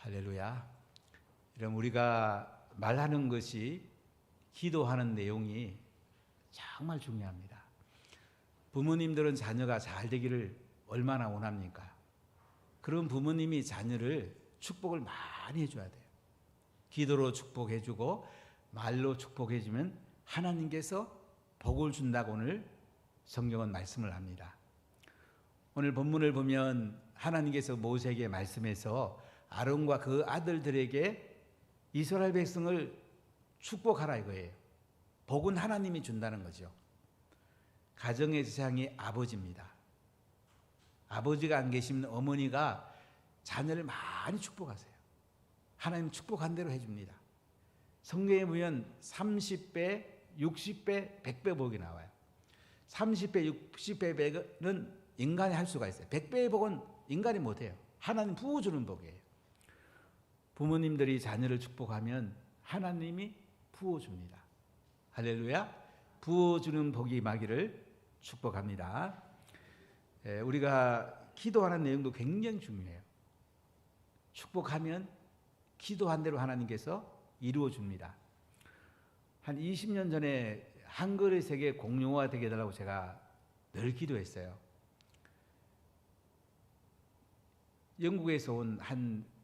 할렐루야. 이런 우리가 말하는 것이 기도하는 내용이 정말 중요합니다. 부모님들은 자녀가 잘 되기를 얼마나 원합니까? 그런 부모님이 자녀를 축복을 많이 해줘야 돼요. 기도로 축복해주고 말로 축복해주면 하나님께서 복을 준다고 오늘 성경은 말씀을 합니다. 오늘 본문을 보면 하나님께서 모세에게 말씀해서 아론과 그 아들들에게 이스라엘 백성을 축복하라 이거예요. 복은 하나님이 준다는 거죠. 가정의 지상이 아버지입니다. 아버지가 안 계시면 어머니가 자녀를 많이 축복하세요. 하나님 축복한 대로 해줍니다. 성경에 보면 30배, 60배, 100배 복이 나와요. 30배, 60배, 100은 인간이 할 수가 있어요. 100배의 복은 인간이 못해요. 하나님 부어주는 복이에요. 부모님들이 자녀를 축복하면 하나님이 부어줍니다. 할렐루야. 부어주는 복이 임하기를 축복합니다. 우리가 기도하는 내용도 굉장히 중요해요. 축복하면 기도한 대로 하나님께서 이루어 줍니다. 한 20년 전에 한글의 세계 공용어가 되게 해달라고 제가 늘 기도했어요. 영국에서 온 한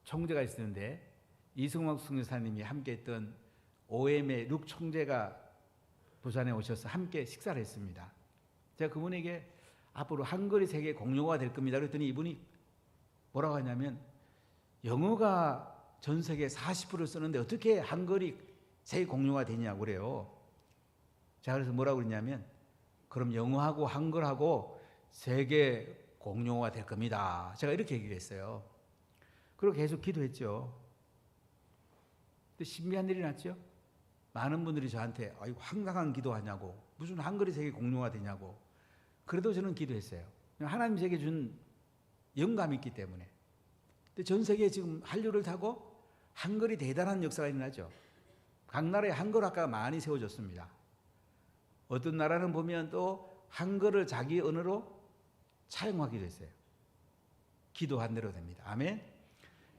총재가 있었는데 이승막 선교사님이 함께했던 OM의 룩 총재가 부산에 오셔서 함께 식사를 했습니다. 제가 그분에게 앞으로 한글이 세계 공용어가 될 겁니다. 그랬더니 이분이 뭐라고 하냐면 영어가 전 세계 40%를 쓰는데 어떻게 한글이 세계 공용어가 되냐고 그래요. 제가 그래서 뭐라고 그랬냐면 그럼 영어하고 한글하고 세계 공용어가 될 겁니다. 제가 이렇게 얘기를 했어요. 그리고 계속 기도했죠. 근데 신비한 일이 났죠. 많은 분들이 저한테 황당한 기도하냐고, 무슨 한글이 세계 공용어가 되냐고. 그래도 저는 기도했어요. 하나님 제게 준 영감이 있기 때문에. 근데 전 세계에 지금 한류를 타고 한글이 대단한 역사가 일어나죠. 각 나라에 한글학과가 많이 세워졌습니다. 어떤 나라는 보면 또 한글을 자기 언어로 차용하기도 했어요. 기도한 대로 됩니다. 아멘.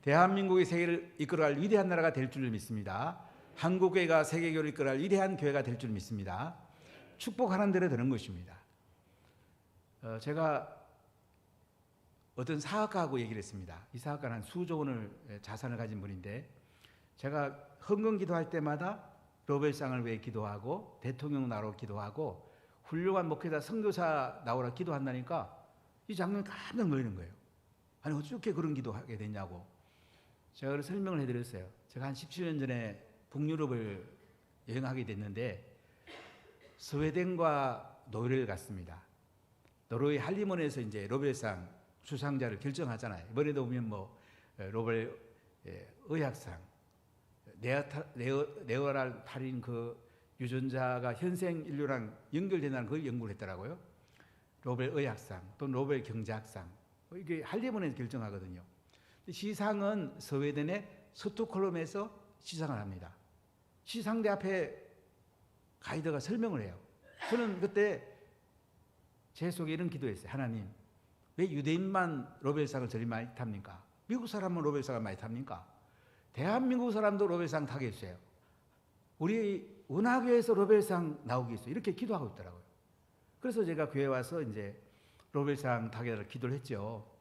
대한민국이 세계를 이끌어갈 위대한 나라가 될 줄 믿습니다. 한국교회가 세계교회를 이끌어갈 위대한 교회가 될 줄 믿습니다. 축복하는 대로 되는 것입니다. 제가 어떤 사학가하고 얘기를 했습니다. 이 사학가는 한 수조 원을 자산을 가진 분인데 제가 헌금 기도할 때마다 노벨상을 위해 기도하고 대통령 나오라 기도하고 훌륭한 목회자 선교사 나오라 기도한다니까 이 장면이 깜짝 놀라는 거예요. 아니 어떻게 그런 기도하게 됐냐고. 제가 그걸 설명을 해드렸어요. 제가 한 17년 전에 북유럽을 여행하게 됐는데 스웨덴과 노르웨이를 갔습니다. 노르웨이 할리몬에서 이제 노벨상 수상자를 결정하잖아요. 이번에도 보면 뭐 노벨 의학상, 네오랄 탈인 그 유전자가 현생 인류랑 연결된다는 그 연구를 했더라고요. 노벨 의학상, 또 노벨 경제학상, 이게 할리몬에서 결정하거든요. 시상은 스웨덴의 스톡홀름에서 시상을 합니다. 시상대 앞에 가이드가 설명을 해요. 저는 그때 제 속에 이런 기도했어요. 하나님, 왜 유대인만 노벨상을 저리 많이 탑니까? 미국 사람은 노벨상을 많이 탑니까? 대한민국 사람도 노벨상 타게 했어요. 우리 은하교회에서 노벨상 나오게 했어요. 이렇게 기도하고 있더라고요. 그래서 제가 교회 와서 이제 노벨상 타게 해달라고 기도를 했죠.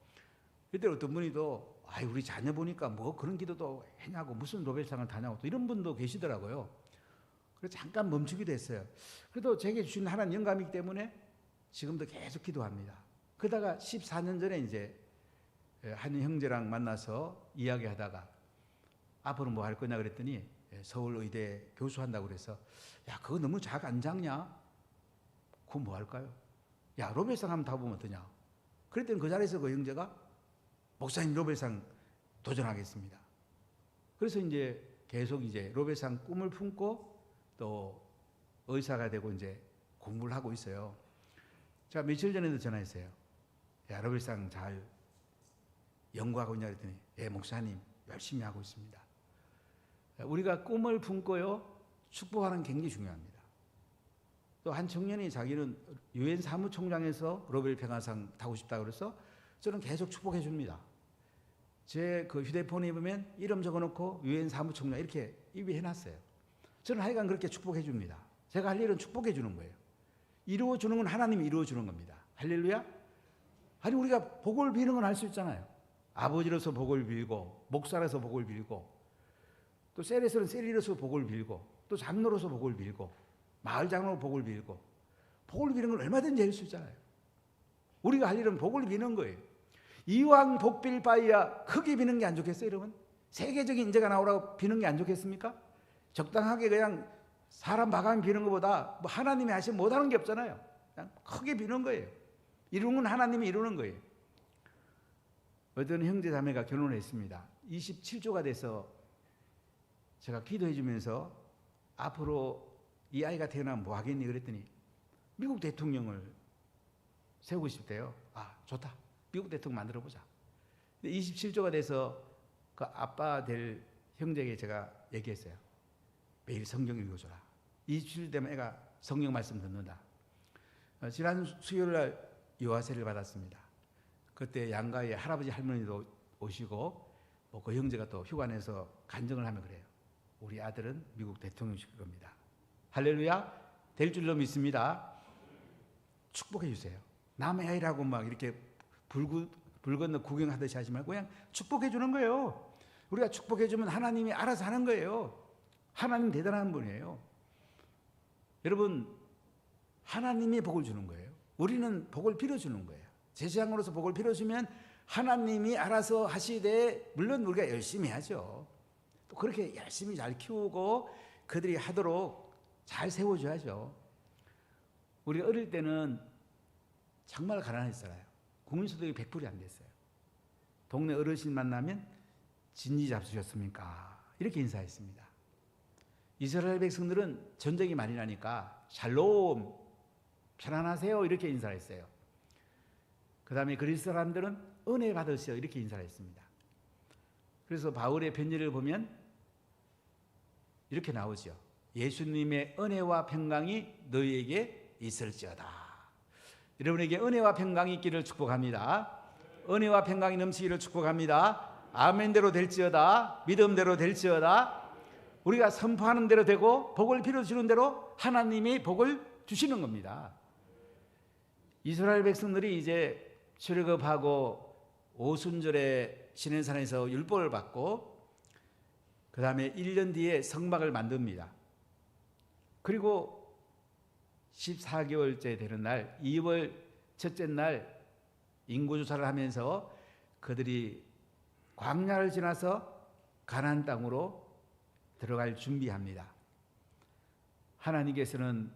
그때 어떤 분이 또 우리 자녀 보니까 뭐 그런 기도도 했냐고 무슨 노벨상을 타냐고 또 이런 분도 계시더라고요. 그래서 잠깐 멈추기도 했어요. 그래도 제게 주신 하나님 영감이기 때문에 지금도 계속 기도합니다. 그러다가 14년 전에 이제 한 형제랑 만나서 이야기하다가 앞으로 뭐 할 거냐 그랬더니 서울의대 교수한다고 그래서 야 그거 너무 작 안 작냐? 그거 뭐 할까요? 야 노벨상 한번 타보면 어떠냐? 그랬더니 그 자리에서 그 형제가 목사님 노벨상 도전하겠습니다. 그래서 이제 계속 이제 노벨상 꿈을 품고 또 의사가 되고 이제 공부를 하고 있어요. 제가 며칠 전에도 전화했어요. 야 노벨상 잘 연구하고 있냐 그랬더니 예 목사님 열심히 하고 있습니다. 우리가 꿈을 품고요 축복하는 게 굉장히 중요합니다. 또 한 청년이 자기는 유엔 사무총장에서 노벨 평화상 타고 싶다고 그래서 저는 계속 축복해 줍니다. 제 그 휴대폰에 보면 이름 적어놓고 유엔 사무총장 이렇게 입위해놨어요. 저는 하여간 그렇게 축복해 줍니다. 제가 할 일은 축복해 주는 거예요. 이루어주는 건 하나님이 이루어주는 겁니다. 할렐루야. 아니 우리가 복을 비는 건 할 수 있잖아요. 아버지로서 복을 빌고, 목사로서 복을 빌고, 또 셀에서는 셀리로서 복을 빌고, 또 장로로서 복을 빌고, 마을 장로로 복을 빌고, 복을 비는 건 얼마든지 할 수 있잖아요. 우리가 할 일은 복을 비는 거예요. 이왕 복 빌 바에야 크게 비는 게 안 좋겠어요, 여러분? 세계적인 인재가 나오라고 비는 게 안 좋겠습니까? 적당하게 그냥 사람 마감 비는 것보다 뭐 하나님이 하시면 못하는 게 없잖아요. 그냥 크게 비는 거예요. 이루는 건 하나님이 이루는 거예요. 어떤 형제 자매가 결혼을 했습니다. 27조가 돼서 제가 기도해 주면서 앞으로 이 아이가 태어나면 뭐 하겠니 그랬더니 미국 대통령을 세우고 싶대요. 아, 좋다. 미국 대통령 만들어 보자. 27조가 돼서 그 아빠 될 형제에게 제가 얘기했어요. 매일 성경 읽어줘라. 27주 되면 애가 성경 말씀 듣는다. 지난 수요일 날 요하세를 받았습니다. 그때 양가에 할아버지 할머니도 오시고 그 형제가 또 휴가 내서 간증을 하면 그래요. 우리 아들은 미국 대통령 시킬 겁니다. 할렐루야. 될 줄로 믿습니다. 축복해 주세요. 남의 아이라고 막 이렇게 불 건너 구경하듯이 하지 말고 그냥 축복해 주는 거예요. 우리가 축복해 주면 하나님이 알아서 하는 거예요. 하나님 대단한 분이에요. 여러분, 하나님이 복을 주는 거예요. 우리는 복을 빌어주는 거예요. 제사장으로서 복을 빌어주면 하나님이 알아서 하시되, 물론 우리가 열심히 하죠. 또 그렇게 열심히 잘 키우고 그들이 하도록 잘 세워줘야죠. 우리가 어릴 때는 정말 가난했잖아요. 국민소득이 100%이 안 됐어요. 동네 어르신 만나면 진지 잡수셨습니까? 이렇게 인사했습니다. 이스라엘 백성들은 전쟁이 많이 나니까 샬롬, 편안하세요 이렇게 인사를 했어요. 그 다음에 그리스 사람들은 은혜 받으세요 이렇게 인사를 했습니다. 그래서 바울의 편지를 보면 이렇게 나오죠. 예수님의 은혜와 평강이 너희에게 있을지어다. 여러분에게 은혜와 평강이 있기를 축복합니다. 은혜와 평강이 넘치기를 축복합니다. 아멘대로 될지어다. 믿음대로 될지어다. 우리가 선포하는 대로 되고 복을 빌어주는 대로 하나님이 복을 주시는 겁니다. 이스라엘 백성들이 이제 출애굽하고 오순절에 시내산에서 율법을 받고 그 다음에 1년 뒤에 성막을 만듭니다. 그리고 14개월째 되는 날 2월 첫째 날 인구조사를 하면서 그들이 광야를 지나서 가나안 땅으로 들어갈 준비합니다. 하나님께서는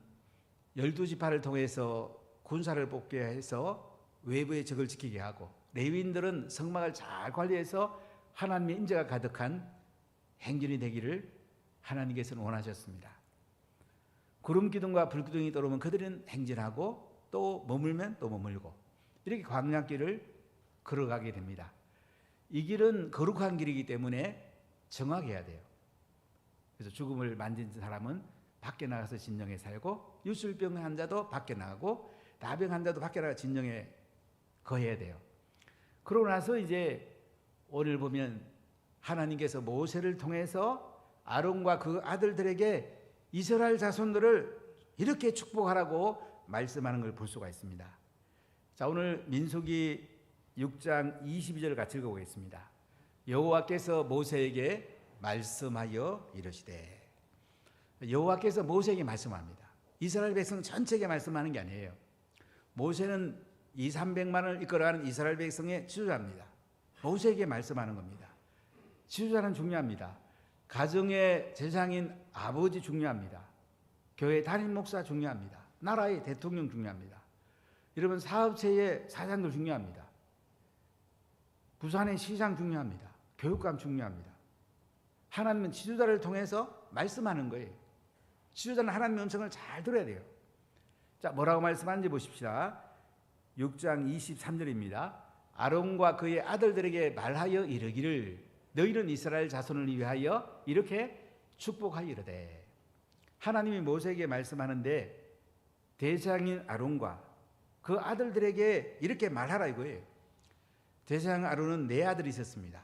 12지파를 통해서 군사를 뽑게 해서 외부의 적을 지키게 하고 레위인들은 성막을 잘 관리해서 하나님의 인재가 가득한 행진이 되기를 하나님께서는 원하셨습니다. 구름 기둥과 불 기둥이 떠오르면 그들은 행진하고 또 머물면 또 머물고 이렇게 광야길을 걸어가게 됩니다. 이 길은 거룩한 길이기 때문에 정확해야 돼요. 그래서 죽음을 만진 사람은 밖에 나가서 진정해 살고 유술병 환자도 밖에 나가고 나병 환자도 밖에 나가 진정해 거해야 돼요. 그러고 나서 이제 오늘 보면 하나님께서 모세를 통해서 아론과 그 아들들에게 이스라엘 자손들을 이렇게 축복하라고 말씀하는 걸 볼 수가 있습니다. 자, 오늘 민수기 6장 22절 같이 읽어보겠습니다. 여호와께서 모세에게 말씀하여 이르시되. 여호와께서 모세에게 말씀합니다. 이스라엘 백성 전체에게 말씀하는 게 아니에요. 모세는 200~300만을 이끌어가는 이스라엘 백성의 지도자입니다. 모세에게 말씀하는 겁니다. 지도자는 중요합니다. 가정의 제사장인 아버지 중요합니다. 교회 담임 목사 중요합니다. 나라의 대통령 중요합니다. 여러분 사업체의 사장들 중요합니다. 부산의 시장 중요합니다. 교육감 중요합니다. 하나님은 지도자를 통해서 말씀하는 거예요. 지도자는 하나님의 음성을 잘 들어야 돼요. 자, 뭐라고 말씀하는지 보십시다. 6장 23절입니다. 아론과 그의 아들들에게 말하여 이르기를 너희는 이스라엘 자손을 위하여 이렇게 축복하여 이르되. 하나님이 모세에게 말씀하는데 대제사장인 아론과 그 아들들에게 이렇게 말하라 이거예요. 대제사장 아론은 네 아들이 있었습니다.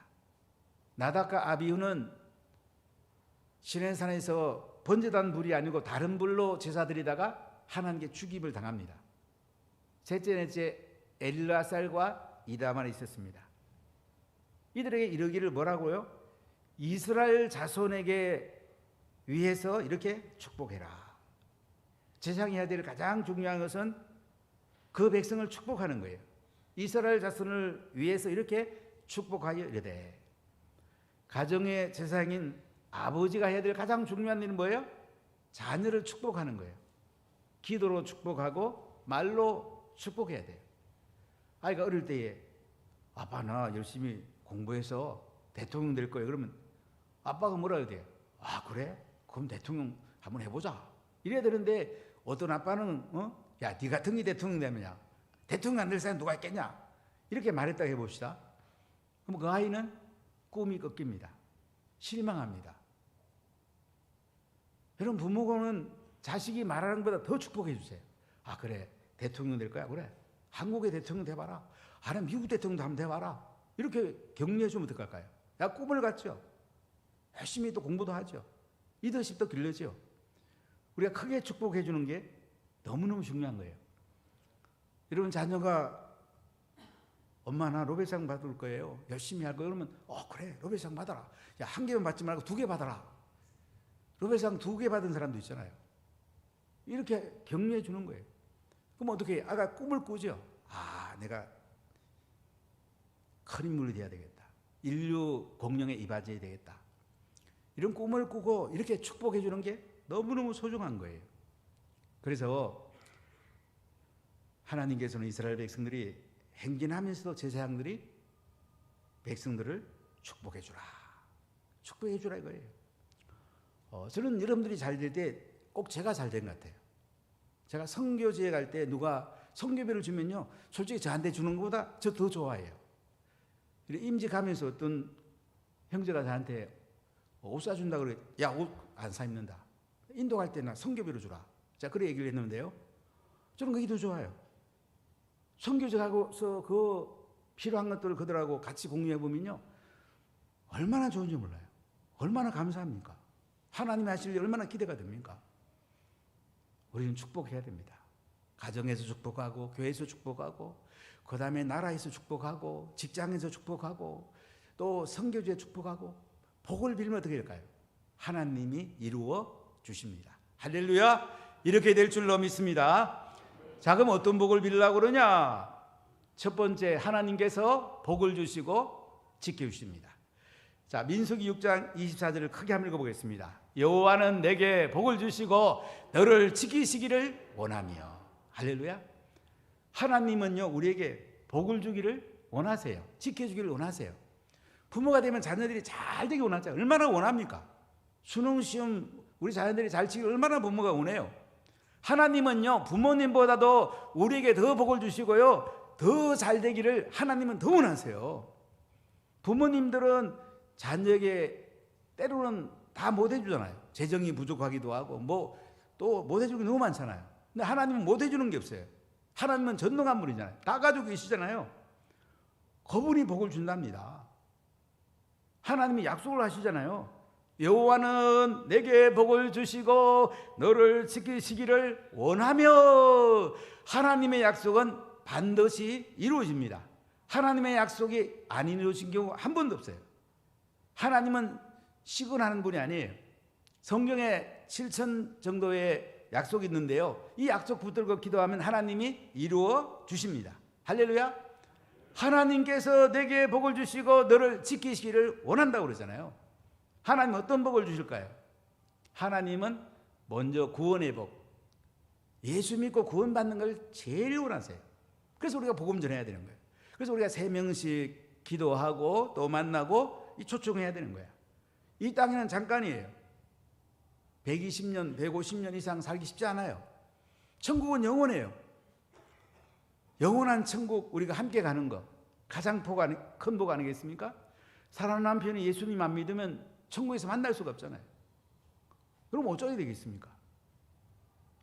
나답과 아비후는 시내산에서 번제단 불이 아니고 다른 불로 제사 드리다가 하나님께 죽임을 당합니다. 셋째 엘르아살과 이다만이 있었습니다. 이들에게 이르기를 뭐라고요? 이스라엘 자손에게 위해서 이렇게 축복해라. 제사장이 해야 될 가장 중요한 것은 그 백성을 축복하는 거예요. 이스라엘 자손을 위해서 이렇게 축복하여 이르되, 가정의 제사장인 아버지가 해야 될 가장 중요한 일은 뭐예요? 자녀를 축복하는 거예요. 기도로 축복하고 말로 축복해야 돼요. 아이가 어릴 때에 아빠 나 열심히 공부해서 대통령 될 거예요. 그러면 아빠가 뭐라 해야 돼요? 아 그래? 그럼 대통령 한번 해보자. 이래야 되는데 어떤 아빠는 야, 네 같은 게 대통령 되면야 대통령 안 될 사람 누가 있겠냐? 이렇게 말했다고 해봅시다. 그럼 그 아이는 꿈이 꺾입니다. 실망합니다. 여러분, 부모는 자식이 말하는 것보다 더 축복해 주세요. 아 그래, 대통령 될 거야? 그래, 한국의 대통령 돼봐라. 아니 미국 대통령도 한번 돼봐라. 이렇게 격려해 주면 어떡할까요? 야, 꿈을 갖죠. 열심히 또 공부도 하죠. 리더십도 길러죠. 우리가 크게 축복해 주는 게 너무너무 중요한 거예요. 여러분, 자녀가 엄마 나 노벨상 받을 거예요. 열심히 할 거예요. 그러면 그래, 노벨상 받아라. 야, 한 개만 받지 말고 2개 받아라. 노벨상 2개 받은 사람도 있잖아요. 이렇게 격려해 주는 거예요. 그럼 어떻게 해요? 아가 꿈을 꾸죠. 아, 내가 큰 인물이 돼야 되겠다. 인류 공룡에 이바지해야 되겠다. 이런 꿈을 꾸고 이렇게 축복해 주는 게 너무너무 소중한 거예요. 그래서 하나님께서는 이스라엘 백성들이 행진하면서도 제사장들이 백성들을 축복해 주라. 축복해 주라 이거예요. 저는 여러분들이 잘 될 때 꼭 제가 잘 된 것 같아요. 제가 선교지에 갈 때 누가 선교비를 주면요, 솔직히 저한테 주는 것보다 저 더 좋아해요. 임직하면서 어떤 형제가 저한테 옷 사준다 그래. 야, 옷 안 사 입는다. 인도 갈 때나 선교비로 주라. 자, 그래 얘기를 했는데요. 저는 그게 더 좋아요. 선교지 가고서 그 필요한 것들을 그들하고 같이 공유해 보면요, 얼마나 좋은지 몰라요. 얼마나 감사합니까? 하나님이 하실 일 얼마나 기대가 됩니까? 우리는 축복해야 됩니다. 가정에서 축복하고, 교회에서 축복하고, 그 다음에 나라에서 축복하고, 직장에서 축복하고, 또 선교지에 축복하고, 복을 빌면 어떻게 될까요? 하나님이 이루어 주십니다. 할렐루야! 이렇게 될 줄로 믿습니다. 자, 그럼 어떤 복을 빌려고 그러냐? 첫 번째, 하나님께서 복을 주시고 지켜주십니다. 자, 민수기 6장 24절을 크게 한번 읽어보겠습니다. 여호와는 내게 복을 주시고 너를 지키시기를 원하며. 할렐루야. 하나님은요, 우리에게 복을 주기를 원하세요. 지켜주기를 원하세요. 부모가 되면 자녀들이 잘 되기 원하잖아요. 얼마나 원합니까? 수능 시험 우리 자녀들이 잘 치기를 얼마나 부모가 원해요. 하나님은요, 부모님보다도 우리에게 더 복을 주시고요, 더 잘 되기를 하나님은 더 원하세요. 부모님들은 자녀에게 때로는 다 못 해주잖아요. 재정이 부족하기도 하고 뭐 또 못 해주는 게 너무 많잖아요. 근데 하나님은 못 해주는 게 없어요. 하나님은 전능한 분이잖아요. 다 가지고 계시잖아요. 그분이 복을 준답니다. 하나님이 약속을 하시잖아요. 여호와는 내게 복을 주시고 너를 지키시기를 원하며. 하나님의 약속은 반드시 이루어집니다. 하나님의 약속이 안 이루어진 경우 한 번도 없어요. 하나님은 시근하는 분이 아니에요. 성경에 7천 정도의 약속이 있는데요, 이 약속 붙들고 기도하면 하나님이 이루어 주십니다. 할렐루야. 하나님께서 내게 복을 주시고 너를 지키시기를 원한다고 그러잖아요. 하나님은 어떤 복을 주실까요? 하나님은 먼저 구원의 복, 예수 믿고 구원받는 걸 제일 원하세요. 그래서 우리가 복음 전해야 되는 거예요. 그래서 우리가 3명씩 기도하고 또 만나고 초청해야 되는 거야. 이 땅에는 잠깐이에요. 120년, 150년 이상 살기 쉽지 않아요. 천국은 영원해요. 영원한 천국, 우리가 함께 가는 거 가장 큰 복 아니겠습니까? 사랑하는 남편이 예수님 안 믿으면 천국에서 만날 수가 없잖아요. 그럼 어쩌게 되겠습니까?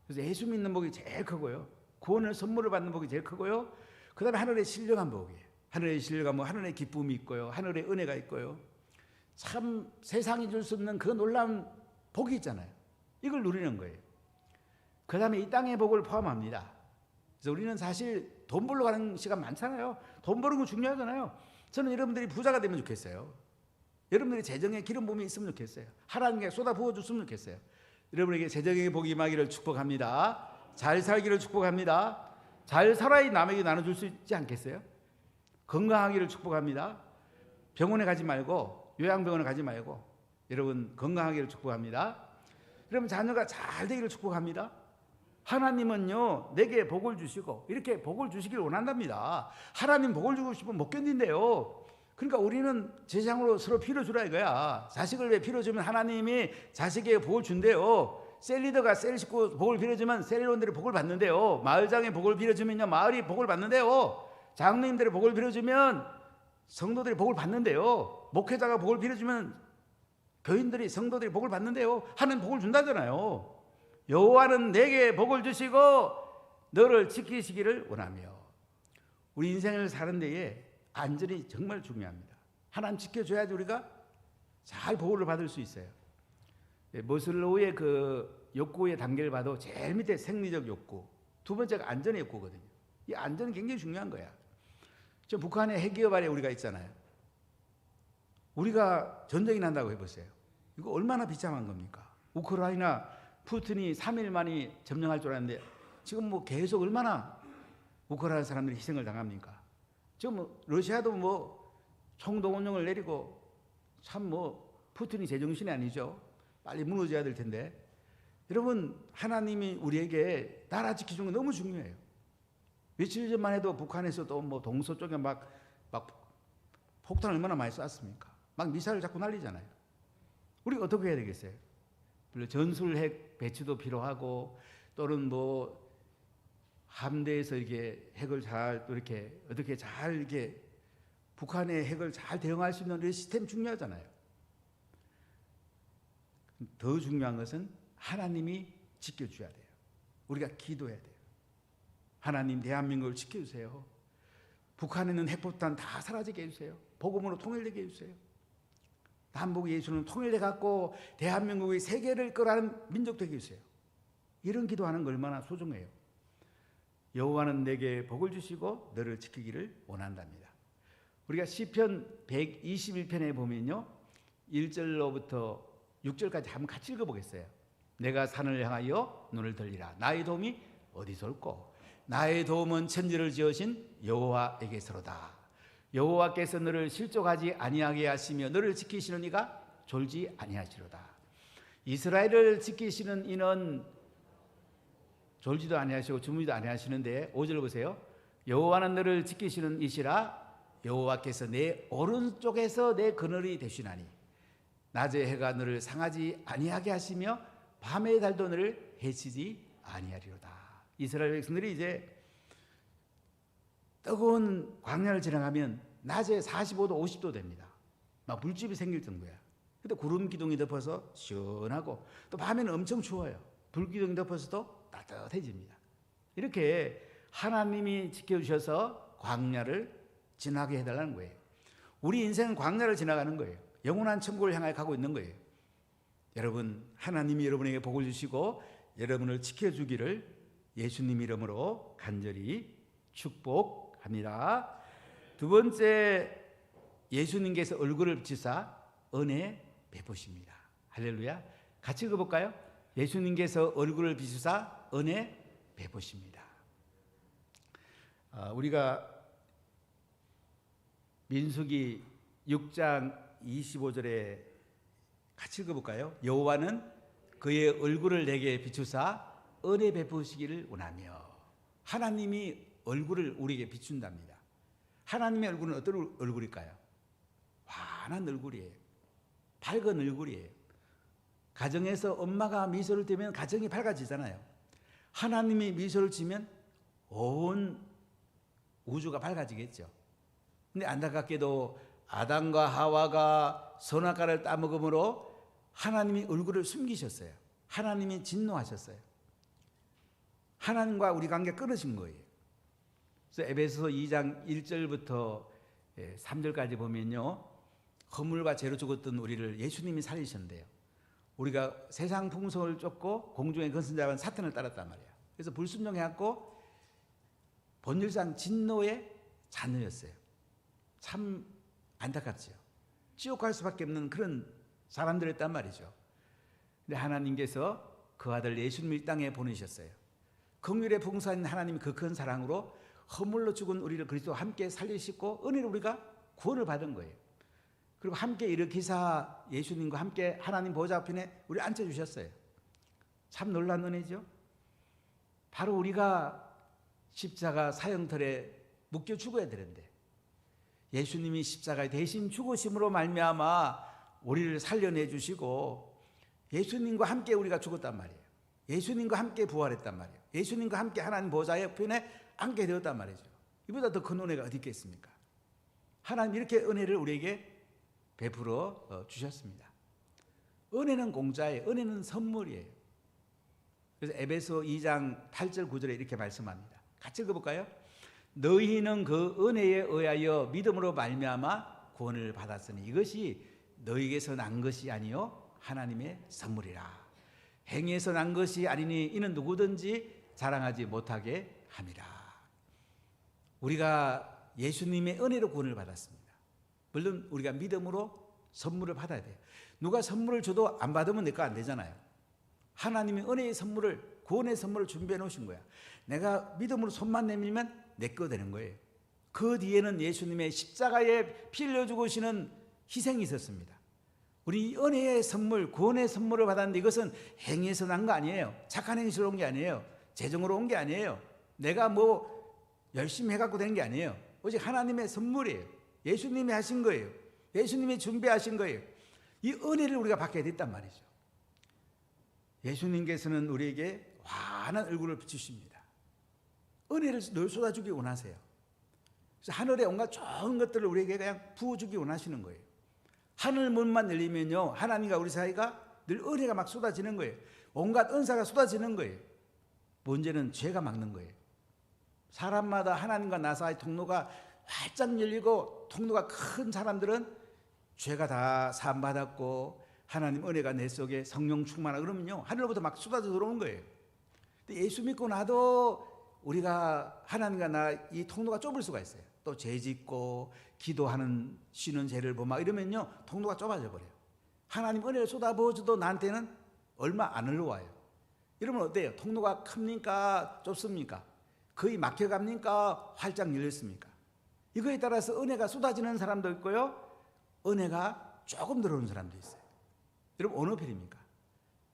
그래서 예수 믿는 복이 제일 크고요, 구원을 선물을 받는 복이 제일 크고요, 그 다음에 하늘의 신령한 복이에요. 하늘의 신령한 복, 하늘의 기쁨이 있고요, 하늘의 은혜가 있고요. 참 세상이 줄 수 없는 그 놀라운 복이 있잖아요. 이걸 누리는 거예요. 그 다음에 이 땅의 복을 포함합니다. 그래서 우리는 사실 돈 벌러 가는 시간 많잖아요. 돈 버는 거 중요하잖아요. 저는 여러분들이 부자가 되면 좋겠어요. 여러분들이 재정에 기름 부음이 있으면 좋겠어요. 하나님께 쏟아 부어줬으면 좋겠어요. 여러분에게 재정의 복이 임하기를 축복합니다. 잘 살기를 축복합니다. 잘 살아야 남에게 나눠줄 수 있지 않겠어요? 건강하기를 축복합니다. 병원에 가지 말고, 요양병원에 가지 말고 여러분 건강하기를 축복합니다. 여러분 자녀가 잘 되기를 축복합니다. 하나님은요 내게 복을 주시고 이렇게 복을 주시길 원한답니다. 하나님 복을 주고 싶으면 못 견딘대요. 그러니까 우리는 제사장으로 서로 피를 주라 이거야. 자식을 왜 피를 주면 하나님이 자식에게 복을 준대요. 셀리더가 셀 식구 복을 빌어주면 셀리원들이 복을 받는데요. 마을장에 복을 빌어주면요 마을이 복을 받는데요. 장로님들이 복을 빌어주면 성도들이 복을 받는데요. 목회자가 복을 빌어주면 교인들이 성도들이 복을 받는데요. 하나님 복을 준다잖아요. 여호와는 내게 복을 주시고 너를 지키시기를 원하며. 우리 인생을 사는 데에 안전이 정말 중요합니다. 하나님 지켜줘야지 우리가 잘 보호를 받을 수 있어요. 머슬로우의 그 욕구의 단계를 봐도 제일 밑에 생리적 욕구, 두 번째가 안전의 욕구거든요. 이 안전은 굉장히 중요한 거야. 저 북한의 핵기업 아래 우리가 있잖아요. 우리가 전쟁이 난다고 해보세요. 이거 얼마나 비참한 겁니까? 우크라이나 푸틴이 3일 만에 점령할 줄 알았는데 지금 뭐 계속 얼마나 우크라이나 사람들이 희생을 당합니까? 지금 뭐 러시아도 뭐 총동원령을 내리고 참 뭐 푸틴이 제정신이 아니죠. 빨리 무너져야 될 텐데. 여러분 하나님이 우리에게 나라 지켜주는 거 너무 중요해요. 며칠 전만 해도 북한에서 또 뭐 동서쪽에 막 폭탄 얼마나 많이 쐈습니까? 막 미사일 자꾸 날리잖아요. 우리가 어떻게 해야 되겠어요? 물론 전술핵 배치도 필요하고 또는 뭐 함대에서 이렇게 핵을 잘 또 이렇게 어떻게 잘 이렇게 북한의 핵을 잘 대응할 수 있는 시스템 중요하잖아요. 더 중요한 것은 하나님이 지켜줘야 돼요. 우리가 기도해야 돼요. 하나님 대한민국을 지켜주세요. 북한에 있는 핵폭탄 다 사라지게 해주세요. 복음으로 통일되게 해주세요. 남북 예수는 통일돼 갖고 대한민국의 세계를 끌어가는 민족 되게 해주세요. 이런 기도하는 거 얼마나 소중해요. 여호와는 내게 복을 주시고 너를 지키기를 원한답니다. 우리가 시편 121편에 보면요 1절로부터 6절까지 한번 같이 읽어보겠어요. 내가 산을 향하여 눈을 들리라. 나의 도움이 어디서 올꼬? 나의 도움은 천지를 지으신 여호와에게서로다. 여호와께서 너를 실족하지 아니하게 하시며 너를 지키시는 이가 졸지 아니하시로다. 이스라엘을 지키시는 이는 졸지도 아니하시고 주무지도 아니하시는데 5절 보세요. 여호와는 너를 지키시는 이시라. 여호와께서 내 오른쪽에서 내 그늘이 되시나니 낮의 해가 너를 상하지 아니하게 하시며 밤의 달도 너를 해치지 아니하리로다. 이스라엘 백성들이 이제 뜨거운 광야를 지나가면 낮에 45도 50도 됩니다. 막 물집이 생길 정도야. 근데 구름 기둥이 덮어서 시원하고 또 밤에는 엄청 추워요. 불 기둥이 덮어서도 따뜻해집니다. 이렇게 하나님이 지켜주셔서 광야를 지나게 해달라는 거예요. 우리 인생은 광야를 지나가는 거예요. 영원한 천국을 향해 가고 있는 거예요. 여러분 하나님이 여러분에게 복을 주시고 여러분을 지켜주기를 예수님 이름으로 간절히 축복합니다. 두 번째, 예수님께서 얼굴을 비추사 은혜 베푸십니다. 할렐루야. 같이 읽어볼까요? 예수님께서 얼굴을 비추사 은혜 베푸십니다. 우리가 민수기 6장 25절에 같이 읽어볼까요? 여호와는 그의 얼굴을 내게 비추사 은혜 베푸시기를 원하며. 하나님이 얼굴을 우리에게 비춘답니다. 하나님의 얼굴은 어떤 얼굴일까요? 환한 얼굴이에요. 밝은 얼굴이에요. 가정에서 엄마가 미소를 띠면 가정이 밝아지잖아요. 하나님이 미소를 지면 온 우주가 밝아지겠죠. 근데 안타깝게도 아담과 하와가 선악과를 따먹음으로 하나님이 얼굴을 숨기셨어요. 하나님이 진노하셨어요. 하나님과 우리 관계 끊으신 거예요. 그래서 에베소서 2장 1절부터 3절까지 보면요 허물과 죄로 죽었던 우리를 예수님이 살리셨는데요. 우리가 세상 풍성을 쫓고 공중의 근선자와 사탄을 따랐단 말이에요. 그래서 불순종해갖고 본질상 진노의 자녀였어요. 참 안타깝죠. 지옥 갈 수밖에 없는 그런 사람들이었단 말이죠. 근데 하나님께서 그 아들 예수님을 이 땅에 보내셨어요. 긍휼의 풍성한 하나님이 그 큰 사랑으로 허물로 죽은 우리를 그리스도와 함께 살리시고 은혜로 우리가 구원을 받은 거예요. 그리고 함께 일으키사 예수님과 함께 하나님 보좌 앞에 우리 앉혀주셨어요. 참 놀라운 은혜죠. 바로 우리가 십자가 사형틀에 묶여 죽어야 되는데 예수님이 십자가에 대신 죽으심으로 말미암아 우리를 살려내 주시고 예수님과 함께 우리가 죽었단 말이에요. 예수님과 함께 부활했단 말이에요. 예수님과 함께 하나님 보좌 옆에 앉게 되었단 말이죠. 이보다 더 큰 은혜가 어디 있겠습니까? 하나님 이렇게 은혜를 우리에게 베풀어 주셨습니다. 은혜는 공짜예요. 은혜는 선물이에요. 그래서 에베소 2장 8절 9절에 이렇게 말씀합니다. 같이 읽어볼까요? 너희는 그 은혜에 의하여 믿음으로 말미암아 구원을 받았으니 이것이 너희에게서 난 것이 아니요 하나님의 선물이라. 행위에서 난 것이 아니니 이는 누구든지 자랑하지 못하게 함이라. 우리가 예수님의 은혜로 구원을 받았습니다. 물론 우리가 믿음으로 선물을 받아야 돼요. 누가 선물을 줘도 안 받으면 내 거 안 되잖아요. 하나님이 은혜의 선물을, 구원의 선물을 준비해 놓으신 거야. 내가 믿음으로 손만 내밀면 내 거 되는 거예요. 그 뒤에는 예수님의 십자가에 피 흘려 죽으시는 희생이 있었습니다. 우리 은혜의 선물, 구원의 선물을 받았는데 이것은 행위에서 난 거 아니에요. 착한 행위로 온 게 아니에요. 재정으로 온 게 아니에요. 내가 뭐 열심히 해갖고 된 게 아니에요. 오직 하나님의 선물이에요. 예수님이 하신 거예요. 예수님이 준비하신 거예요. 이 은혜를 우리가 받게 됐단 말이죠. 예수님께서는 우리에게 환한 얼굴을 비추십니다. 은혜를 늘 쏟아주기 원하세요. 그래서 하늘의 온갖 좋은 것들을 우리에게 그냥 부어주기 원하시는 거예요. 하늘 문만 열리면요, 하나님과 우리 사이가 늘 은혜가 막 쏟아지는 거예요. 온갖 은사가 쏟아지는 거예요. 문제는 죄가 막는 거예요. 사람마다 하나님과 나 사이 통로가 활짝 열리고 통로가 큰 사람들은 죄가 다 사함받았고 하나님 은혜가 내 속에 성령 충만하고 그러면요 하늘로부터 막 쏟아져 들어오는 거예요. 근데 예수 믿고 나도 우리가 하나님과 나 이 통로가 좁을 수가 있어요. 또 죄 짓고 기도하는 쉬는 죄를 보고 막 이러면요 통로가 좁아져 버려요. 하나님 은혜를 쏟아부어줘도 나한테는 얼마 안 흘러와요. 이러면 어때요? 통로가 큽니까? 좁습니까? 거의 막혀갑니까? 활짝 열렸습니까? 이거에 따라서 은혜가 쏟아지는 사람도 있고요, 은혜가 조금 들어오는 사람도 있어요. 여러분 어느 편입니까?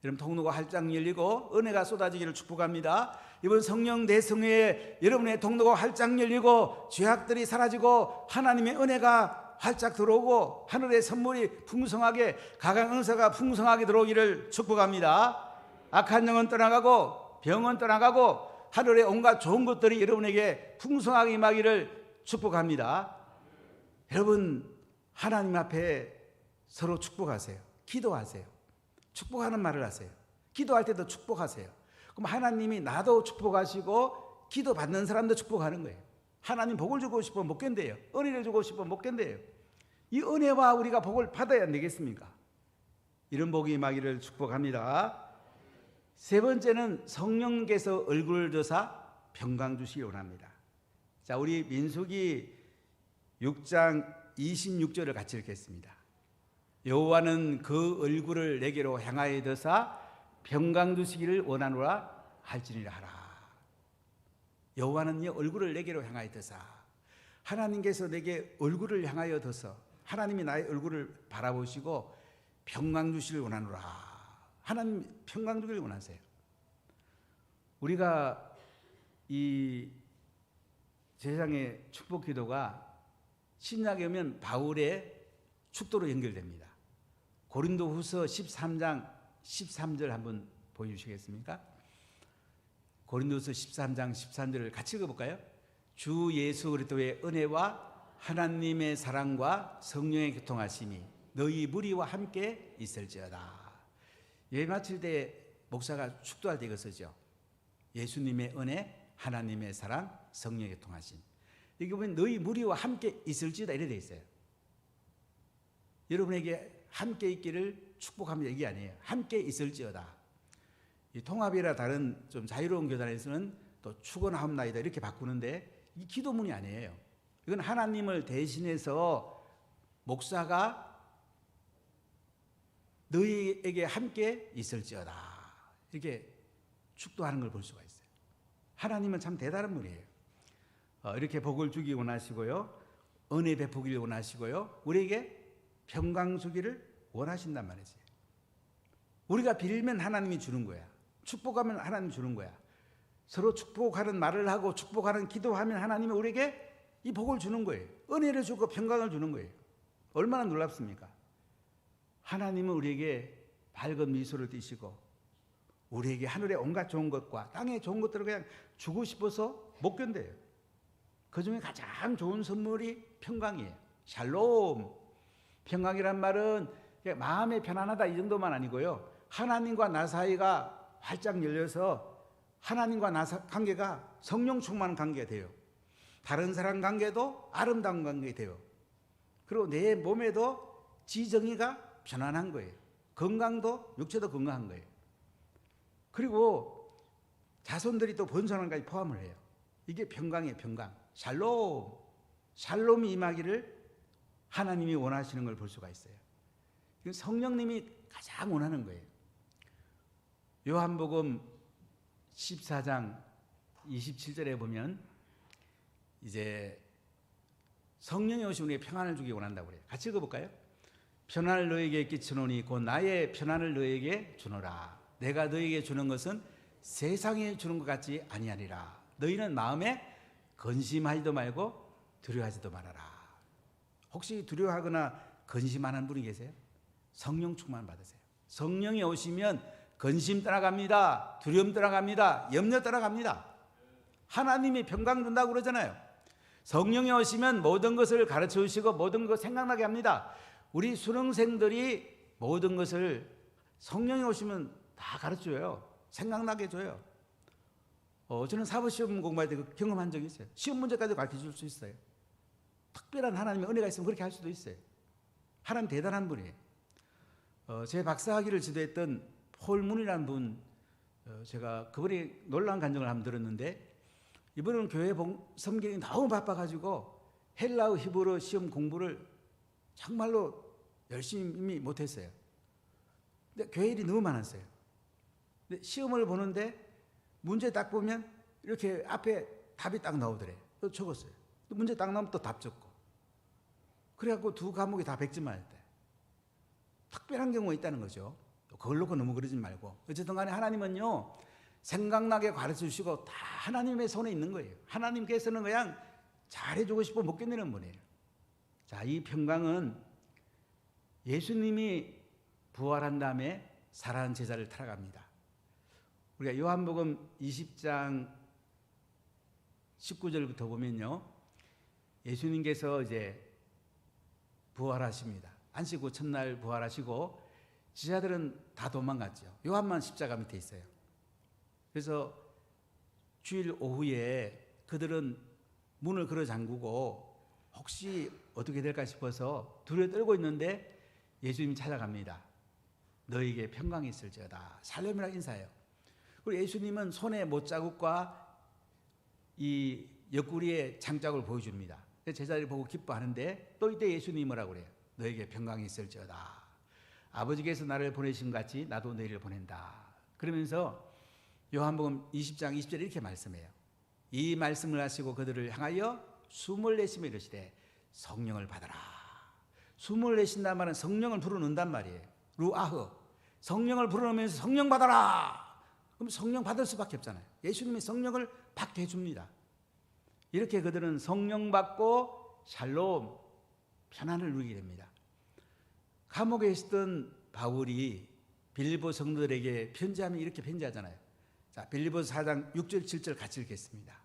여러분 통로가 활짝 열리고 은혜가 쏟아지기를 축복합니다. 이번 성령 대성회에 여러분의 통로가 활짝 열리고 죄악들이 사라지고 하나님의 은혜가 활짝 들어오고 하늘의 선물이 풍성하게, 가강 은사가 풍성하게 들어오기를 축복합니다. 악한 영은 떠나가고 병은 떠나가고 하늘의 온갖 좋은 것들이 여러분에게 풍성하게 임하기를 축복합니다. 여러분 하나님 앞에 서로 축복하세요. 기도하세요. 축복하는 말을 하세요. 기도할 때도 축복하세요. 그럼 하나님이 나도 축복하시고 기도 받는 사람도 축복하는 거예요. 하나님 복을 주고 싶으면 못 견뎌요. 은혜를 주고 싶으면 못 견뎌요. 이 은혜와 우리가 복을 받아야 안 되겠습니까? 이런 복이 임하기를 축복합니다. 세 번째는 성령께서 얼굴을 드사 평강 주시기 원합니다. 자, 우리 민수기 6장 26절을 같이 읽겠습니다. 여호와는 그 얼굴을 내게로 향하여 드사 평강 주시기를 원하노라 할지니라 하라. 여호와는요 얼굴을 내게로 향하여 드사, 하나님께서 내게 얼굴을 향하여 드서 하나님이 나의 얼굴을 바라보시고 평강 주시기를 원하노라. 하나님 평강 주기를 원하세요. 우리가 이 세상의 축복 기도가 신약에 오면 바울의 축도로 연결됩니다. 고린도후서 13장 13절 한번 보여주시겠습니까? 고린도후서 13장 13절을 같이 읽어볼까요? 주 예수 그리스도의 은혜와 하나님의 사랑과 성령의 교통하심이 너희 무리와 함께 있을지어다. 예배 마칠 때 목사가 축도할 때 이거 쓰죠. 예수님의 은혜, 하나님의 사랑, 성령의 교통하심. 여기 보면 너희 무리와 함께 있을지어다 이래 돼 있어요. 여러분에게 함께 있기를 축복합니다. 이게 아니에요. 함께 있을지어다. 이 통합이라 다른 좀 자유로운 교단에서는 또 축원하옵나이다 이렇게 바꾸는데 이 기도문이 아니에요. 이건 하나님을 대신해서 목사가 너희에게 함께 있을지어다 이렇게 축도하는 걸 볼 수가 있어요. 하나님은 참 대단한 분이에요. 이렇게 복을 주기 원하시고요, 은혜 베푸기를 원하시고요, 우리에게 평강 주기를 원하신단 말이지. 우리가 빌면 하나님이 주는 거야. 축복하면 하나님이 주는 거야. 서로 축복하는 말을 하고 축복하는 기도하면 하나님이 우리에게 이 복을 주는 거예요. 은혜를 주고 평강을 주는 거예요. 얼마나 놀랍습니까? 하나님은 우리에게 밝은 미소를 띠시고 우리에게 하늘의 온갖 좋은 것과 땅의 좋은 것들을 그냥 주고 싶어서 못 견뎌요. 그 중에 가장 좋은 선물이 평강이에요. 샬롬. 평강이란 말은 마음이 편안하다 이 정도만 아니고요, 하나님과 나 사이가 활짝 열려서 하나님과 나 관계가 성령 충만한 관계가 돼요. 다른 사람 관계도 아름다운 관계가 돼요. 그리고 내 몸에도 지정의가 편안한 거예요. 건강도 육체도 건강한 거예요. 그리고 자손들이 또 번성한까지 포함을 해요. 이게 평강이에요. 평강. 샬롬. 샬롬이 임하기를 하나님이 원하시는 걸 볼 수가 있어요. 성령님이 가장 원하는 거예요. 요한복음 14장 27절에 보면 이제 성령이 오시면 우리에게 평안을 주기 원한다고 그래요. 같이 읽어볼까요? 평안을 너에게 끼치노니 곧 나의 평안을 너에게 주노라. 내가 너에게 주는 것은 세상에 주는 것 같지 아니하리라. 너희는 마음에 근심하지도 말고 두려워하지도 말아라. 혹시 두려워하거나 근심하는 분이 계세요? 성령 충만 받으세요. 성령이 오시면 근심 떠나갑니다. 두려움 떠나갑니다. 염려 떠나갑니다. 하나님이 평강 준다고 그러잖아요. 성령이 오시면 모든 것을 가르쳐 주시고 모든 것 생각나게 합니다. 우리 수능생들이 모든 것을 성령이 오시면 다 가르쳐줘요. 생각나게 해줘요. 저는 사법시험 공부할 때 그 경험한 적이 있어요. 시험 문제까지 가르쳐줄 수 있어요. 특별한 하나님의 은혜가 있으면 그렇게 할 수도 있어요. 하나님 대단한 분이에요. 제 박사학위를 지도했던 폴문이라는 분, 제가 그분이 놀라운 간증을 한번 들었는데, 이분은 교회 섬기기 너무 바빠가지고 헬라어 히브리어 시험 공부를 정말로 열심히 못했어요. 근데 교회 일이 너무 많았어요. 근데 시험을 보는데 문제 딱 보면 이렇게 앞에 답이 딱 나오더래. 또 적었어요. 또 문제 딱 나오면 또 답 적고. 그래갖고 두 과목이 다 100점 맞았대. 특별한 경우가 있다는 거죠. 그걸 놓고 너무 그러지 말고. 어쨌든 간에 하나님은요, 생각나게 가르쳐 주시고 다 하나님의 손에 있는 거예요. 하나님께서는 그냥 잘해주고 싶어 못 견디는 분이에요. 자, 이 평강은 예수님이 부활한 다음에 살아난 제자를 따라갑니다. 우리가 요한복음 20장 19절부터 보면요, 예수님께서 이제 부활하십니다. 안식 후 첫날 부활하시고 제자들은 다 도망갔죠. 요한만 십자가 밑에 있어요. 그래서 주일 오후에 그들은 문을 걸어 잠그고 혹시 어떻게 될까 싶어서 두려워 떨고 있는데 예수님이 찾아갑니다. 너에게 평강이 있을지어다. 샬롬이라고 인사해요. 그리고 예수님은 손에 못자국과 이 옆구리에 장자국을 보여줍니다. 제자들이 보고 기뻐하는데 또 이때 예수님이 뭐라고 그래요? 너에게 평강이 있을지어다. 아버지께서 나를 보내신 것 같이 나도 너희를 보낸다. 그러면서 요한복음 20장 20절에 이렇게 말씀해요. 이 말씀을 하시고 그들을 향하여 숨을 내쉬며 이르시되 성령을 받아라. 숨을 내쉰단 말은 성령을 불어넣는단 말이에요. 루아흐. 성령을 불어넣으면서 성령 받아라. 그럼 성령 받을 수밖에 없잖아요. 예수님이 성령을 받게 해줍니다. 이렇게 그들은 성령 받고 샬롬, 편안을 누리게 됩니다. 감옥에 있었던 바울이 빌립보 성도들에게 편지하면 이렇게 편지하잖아요. 자, 빌립보서 4장 6절 7절 같이 읽겠습니다.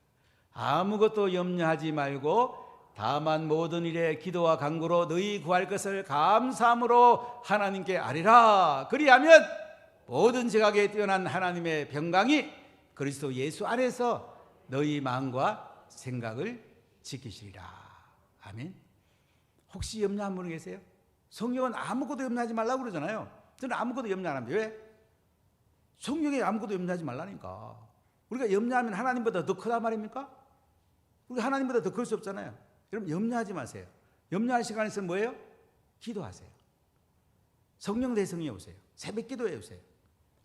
아무것도 염려하지 말고 다만 모든 일에 기도와 간구로 너희 구할 것을 감사함으로 하나님께 아뢰라. 그리하면 모든 지각에 뛰어난 하나님의 평강이 그리스도 예수 안에서 너희 마음과 생각을 지키시리라. 아멘. 혹시 염려한 분 계세요? 성경은 아무것도 염려하지 말라고 그러잖아요. 저는 아무것도 염려 안 합니다. 왜? 성경에 아무것도 염려하지 말라니까. 우리가 염려하면 하나님보다 더 크다 말입니까? 우리가 하나님보다 더 클 수 없잖아요. 여러분 염려하지 마세요. 염려할 시간이 있으면 뭐예요? 기도하세요. 성령 대성에 오세요. 새벽 기도해 오세요.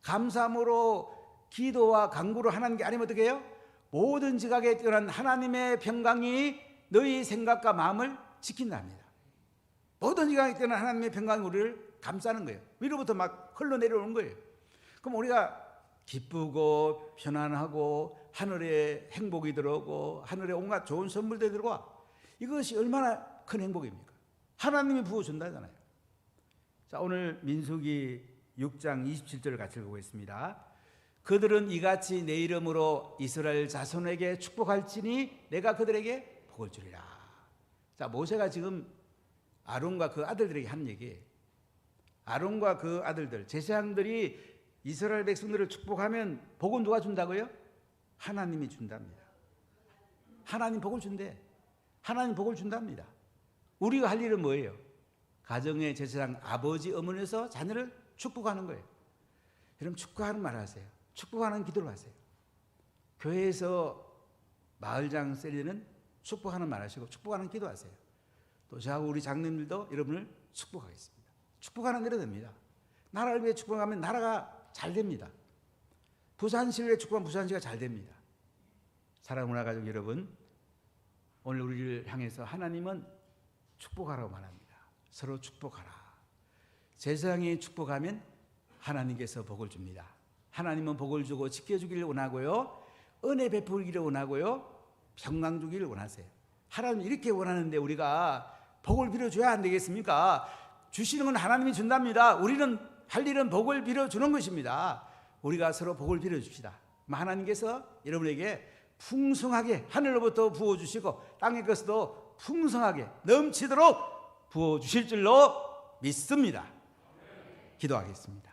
감사함으로 기도와 간구로 하나님 게 아니면 어떻게 해요? 모든 지각에 뛰어난 하나님의 평강이 너희 생각과 마음을 지킨답니다. 모든 지각에 뛰어난 하나님의 평강이 우리를 감싸는 거예요. 위로부터 막 흘러내려오는 거예요. 그럼 우리가 기쁘고 편안하고 하늘에 행복이 들어오고 하늘에 온갖 좋은 선물들이 들어와. 이것이 얼마나 큰 행복입니까? 하나님이 부어준다잖아요. 자, 오늘 민수기 6장 27절을 같이 읽어보겠습니다. 그들은 이같이 내 이름으로 이스라엘 자손에게 축복할지니 내가 그들에게 복을 주리라. 자, 모세가 지금 아론과 그 아들들에게 하는 얘기예요. 아론과 그 아들들, 제사장들이 이스라엘 백성들을 축복하면 복은 누가 준다고요? 하나님이 준답니다. 하나님 복을 준대. 하나님 복을 준답니다. 우리가 할 일은 뭐예요? 가정의 제사장 아버지 어머니에서 자녀를 축복하는 거예요. 여러분 축복하는 말 하세요. 축복하는 기도를 하세요. 교회에서 마을장 셀리는 축복하는 말 하시고 축복하는 기도 하세요. 또 저하고 우리 장로님들도 여러분을 축복하겠습니다. 축복하는 대로 됩니다. 나라를 위해 축복하면 나라가 잘 됩니다. 부산시를 위해 축복하면 부산시가 잘 됩니다. 사랑하는 문화가족 여러분, 오늘 우리를 향해서 하나님은 축복하라고 말합니다. 서로 축복하라. 제사장이 축복하면 하나님께서 복을 줍니다. 하나님은 복을 주고 지켜주기를 원하고요, 은혜 베풀기를 원하고요, 평강 주기를 원하세요. 하나님 이렇게 원하는데 우리가 복을 빌어줘야 안 되겠습니까? 주시는 건 하나님이 준답니다. 우리는 할 일은 복을 빌어주는 것입니다. 우리가 서로 복을 빌어줍시다. 하나님께서 여러분에게 풍성하게 하늘로부터 부어주시고 땅의 것도 풍성하게 넘치도록 부어주실 줄로 믿습니다. 기도하겠습니다.